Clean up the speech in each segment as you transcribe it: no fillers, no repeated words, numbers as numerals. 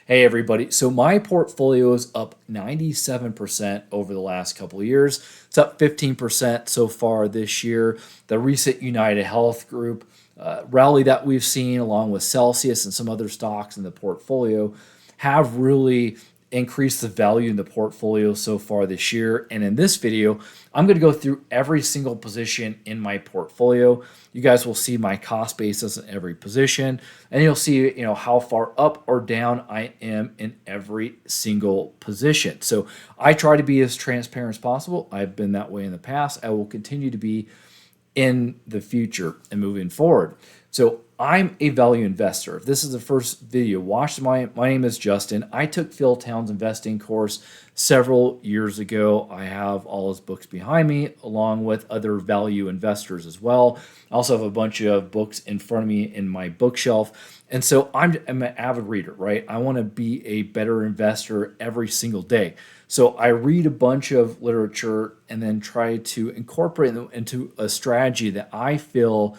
Hey everybody. So my portfolio is up 97% over the last couple of years. It's up 15% so far this year. The recent United Health Group rally that we've seen, along with Celsius and some other stocks in the portfolio, have really increased the value in the portfolio so far this year. And in this video, I'm going to go through every single position in my portfolio. You guys will see my cost basis in every position, and you'll see, how far up or down I am in every single position. So I try to be as transparent as possible. I've been that way in the past. I will continue to be in the future and moving forward. So I'm a value investor. If this is the first video watched, my name is Justin. I took Phil Town's investing course several years ago. I have all his books behind me, along with other value investors as well. I also have a bunch of books in front of me in my bookshelf. And so I'm an avid reader, right? I want to be a better investor every single day. So I read a bunch of literature and then try to incorporate them into a strategy that I feel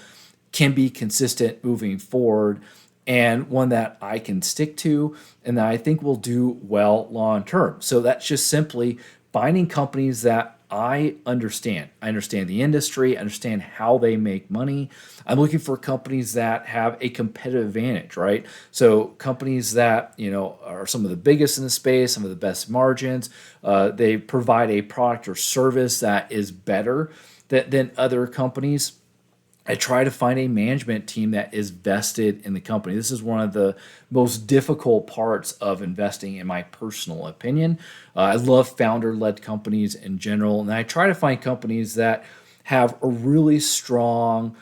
can be consistent moving forward, and one that I can stick to and that I think will do well long term. So that's just simply finding companies that I understand. I understand the industry, I understand how they make money. I'm looking for companies that have a competitive advantage, right? So companies that, are some of the biggest in the space, some of the best margins. They provide a product or service that is better than other companies. I try to find a management team that is vested in the company. This is one of the most difficult parts of investing, in my personal opinion. I love founder-led companies in general, and I try to find companies that have a really strong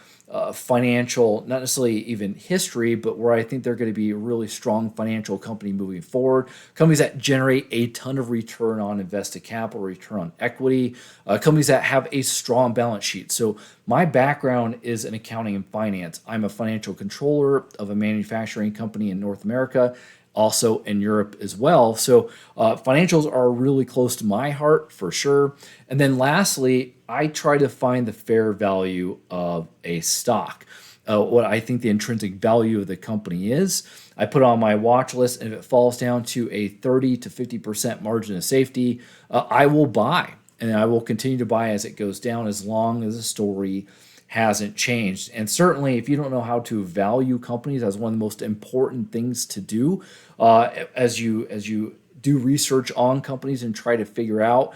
financial, not necessarily even history, but where I think they're going to be a really strong financial company moving forward. Companies that generate a ton of return on invested capital, return on equity, companies that have a strong balance sheet. So my background is in accounting and finance. I'm a financial controller of a manufacturing company in North America, also in Europe as well. So financials are really close to my heart for sure. And then lastly, I try to find the fair value of a stock, what I think the intrinsic value of the company is. I put it on my watch list, and if it falls down to a 30 to 50% margin of safety, I will buy. And I will continue to buy as it goes down, as long as the story hasn't changed. And certainly, if you don't know how to value companies, that's one of the most important things to do as you do research on companies and try to figure out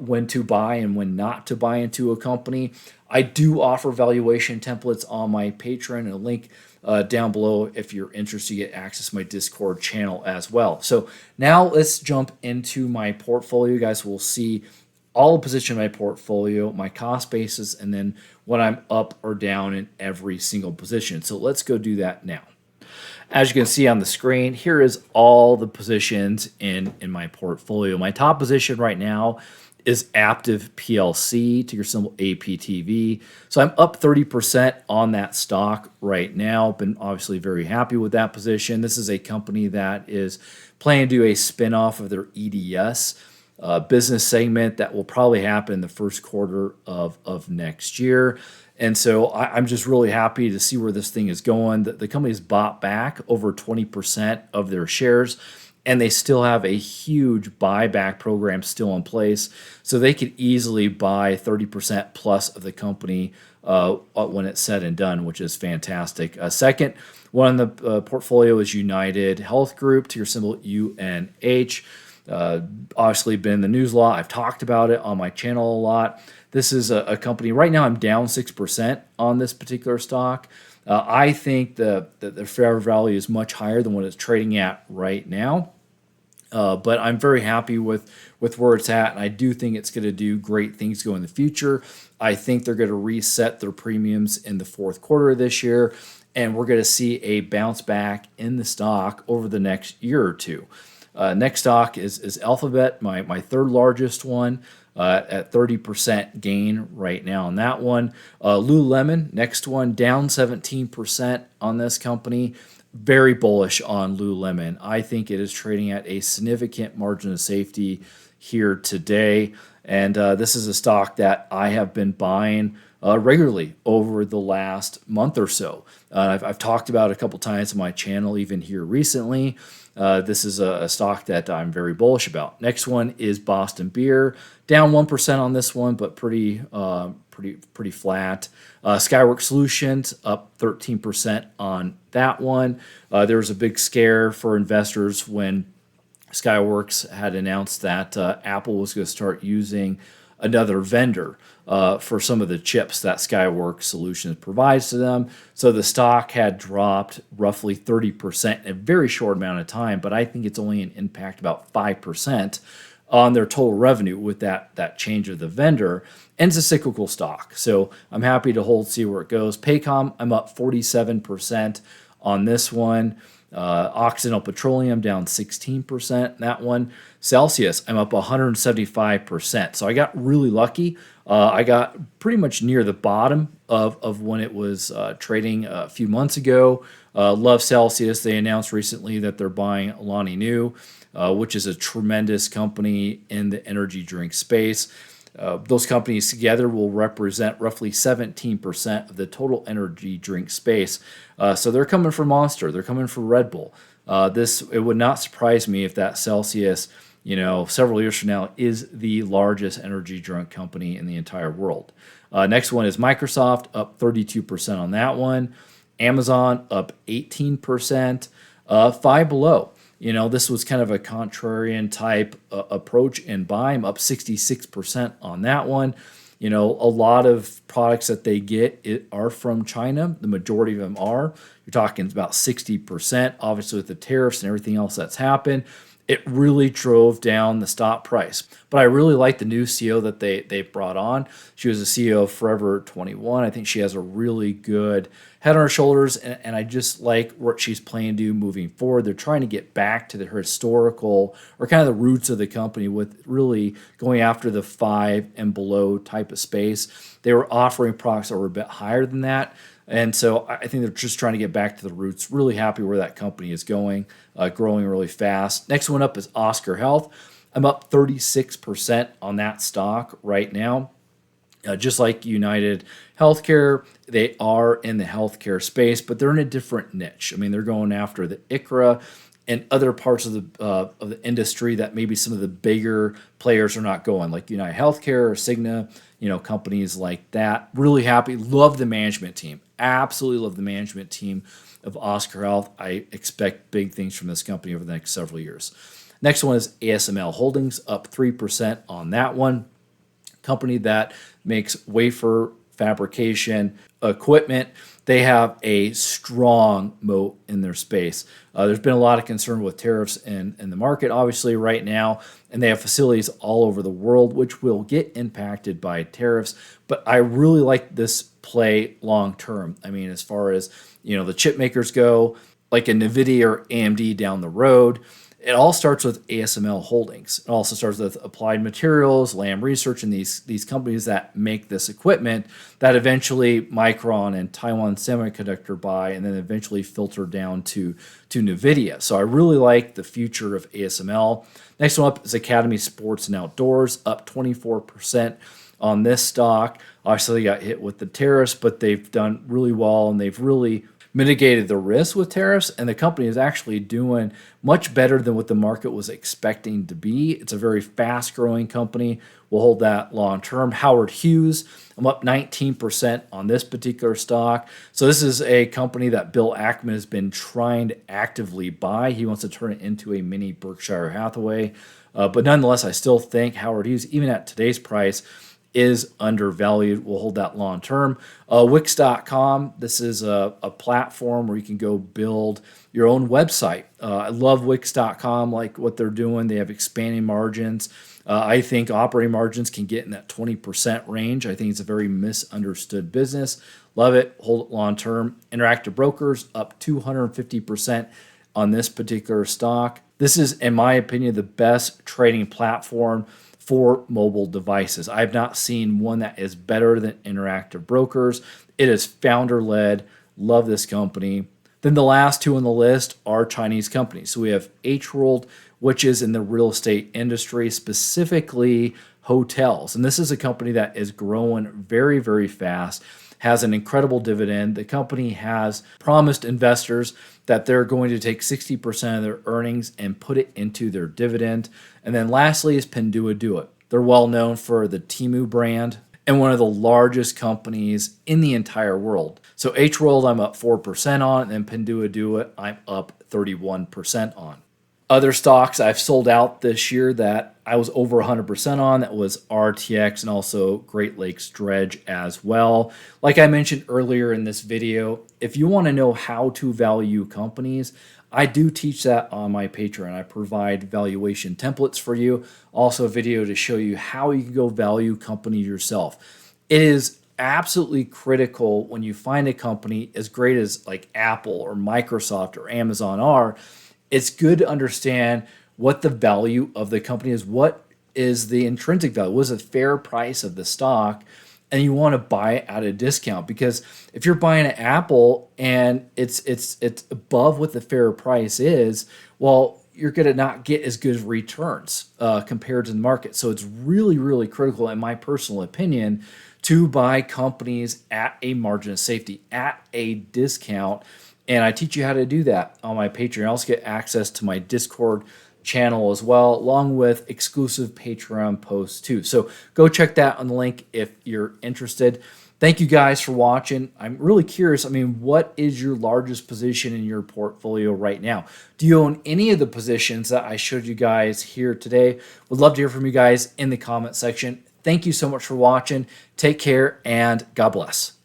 when to buy and when not to buy into a company. I do offer valuation templates on my Patreon, and a link down below if you're interested. You get access to my Discord channel as well. So now let's jump into my portfolio. You guys will see all the position in my portfolio, my cost basis, and then when I'm up or down in every single position. So let's go do that now. As you can see on the screen, here is all the positions in my portfolio. My top position right now is Aptiv PLC, ticker symbol APTV. So I'm up 30% on that stock right now. Been obviously very happy with that position. This is a company that is planning to do a spinoff of their EDS business segment that will probably happen in the first quarter of next year. And so I'm just really happy to see where this thing is going. The company's bought back over 20% of their shares, and they still have a huge buyback program still in place. So they could easily buy 30% plus of the company when it's said and done, which is fantastic. Second one in the portfolio is United Health Group, ticker symbol UNH. Obviously been in the news a lot. I've talked about it on my channel a lot. This is a company, right now I'm down 6% on this particular stock. I think the fair value is much higher than what it's trading at right now. But I'm very happy with where it's at, and I do think it's going to do great things going in the future. I think they're going to reset their premiums in the fourth quarter of this year, and we're going to see a bounce back in the stock over the next year or two. Next stock is Alphabet, my third largest one, at 30% gain right now on that one. Lululemon, next one, down 17% on this company. Very bullish on Lululemon. I think it is trading at a significant margin of safety here today. And this is a stock that I have been buying regularly over the last month or so. I've talked about it a couple times on my channel, even here recently. This is a stock that I'm very bullish about. Next one is Boston Beer, down 1% on this one, but pretty flat. Skyworks Solutions up 13% on that one. There was a big scare for investors when Skyworks had announced that Apple was going to start using another vendor for some of the chips that Skyworks Solutions provides to them. So the stock had dropped roughly 30% in a very short amount of time, but I think it's only an impact about 5% on their total revenue with that change of the vendor. And it's a cyclical stock. So I'm happy to hold, see where it goes. Paycom, I'm up 47% on this one. Occidental Petroleum down 16%. That one. Celsius, I'm up 175%. So I got really lucky. I got pretty much near the bottom of when it was trading a few months ago. Love Celsius. They announced recently that they're buying Alani Nu, which is a tremendous company in the energy drink space. Those companies together will represent roughly 17% of the total energy drink space. So they're coming for Monster. They're coming for Red Bull. It would not surprise me if that Celsius, several years from now, is the largest energy drink company in the entire world. Next one is Microsoft, up 32% on that one. Amazon up 18%. Five Below. This was kind of a contrarian type approach and buy. I'm up 66% on that one. A lot of products that they get are from China. The majority of them are. You're talking about 60%, obviously with the tariffs and everything else that's happened. It really drove down the stock price. But I really like the new CEO that they brought on. She was the CEO of Forever 21. I think she has a really good head on her shoulders, and I just like what she's planning to do moving forward. They're trying to get back to her historical or kind of the roots of the company with really going after the five and below type of space. They were offering products that were a bit higher than that. And so I think they're just trying to get back to the roots. Really happy where that company is going, growing really fast. Next one up is Oscar Health. I'm up 36% on that stock right now. Just like United Healthcare, they are in the healthcare space, but they're in a different niche. I mean, they're going after the ICHRA and other parts of the industry that maybe some of the bigger players are not going, like United Healthcare or Cigna, companies like that. Really happy. Love the management team. Absolutely love the management team of Oscar Health. I expect big things from this company over the next several years. Next one is ASML Holdings, up 3% on that one. Company that makes wafer fabrication equipment. They have a strong moat in their space. There's been a lot of concern with tariffs in the market, obviously, right now, and they have facilities all over the world, which will get impacted by tariffs. But I really like this play long term. I mean, as far as the chip makers go, like a NVIDIA or AMD down the road. It all starts with ASML Holdings. It also starts with Applied Materials, Lam Research, and these companies that make this equipment that eventually Micron and Taiwan Semiconductor buy and then eventually filter down to NVIDIA. So I really like the future of ASML. Next one up is Academy Sports and Outdoors, up 24% on this stock. Obviously, they got hit with the tariffs, but they've done really well, and they've really mitigated the risk with tariffs, and the company is actually doing much better than what the market was expecting to be. It's a very fast-growing company. We'll hold that long term. Howard Hughes, I'm up 19% on this particular stock. So this is a company that Bill Ackman has been trying to actively buy. He wants to turn it into a mini Berkshire Hathaway. But nonetheless, I still think Howard Hughes, even at today's price, is undervalued. We'll hold that long term. Wix.com, this is a platform where you can go build your own website. I love Wix.com, like what they're doing. They have expanding margins. I think operating margins can get in that 20% range. I think it's a very misunderstood business. Love it. Hold it long term. Interactive Brokers up 250% on this particular stock. This is, in my opinion, the best trading platform for mobile devices. I have not seen one that is better than Interactive Brokers. It is founder-led. Love this company. Then the last two on the list are Chinese companies. So we have H-World, which is in the real estate industry, specifically hotels. And this is a company that is growing very, very fast. has an incredible dividend. The company has promised investors that they're going to take 60% of their earnings and put it into their dividend. And then lastly is Pinduoduo. They're well known for the Temu brand and one of the largest companies in the entire world. So H-World I'm up 4% on, and Pinduoduo I'm up 31% on. Other stocks I've sold out this year that I was over 100% on, that was RTX and also Great Lakes Dredge as well. Like I mentioned earlier in this video, if you want to know how to value companies, I do teach that on my Patreon. I provide valuation templates for you, also a video to show you how you can go value companies yourself. It is absolutely critical when you find a company as great as like Apple or Microsoft or Amazon are. It's good to understand what the value of the company is. What is the intrinsic value? What is the fair price of the stock? And you want to buy it at a discount, because if you're buying an Apple and it's above what the fair price is, well, you're going to not get as good returns compared to the market. So it's really, really critical, in my personal opinion, to buy companies at a margin of safety, at a discount. And I teach you how to do that on my Patreon. You also get access to my Discord channel as well, along with exclusive Patreon posts too. So go check that on the link if you're interested. Thank you guys for watching. I'm really curious. I mean, what is your largest position in your portfolio right now? Do you own any of the positions that I showed you guys here today? Would love to hear from you guys in the comment section. Thank you so much for watching. Take care and God bless.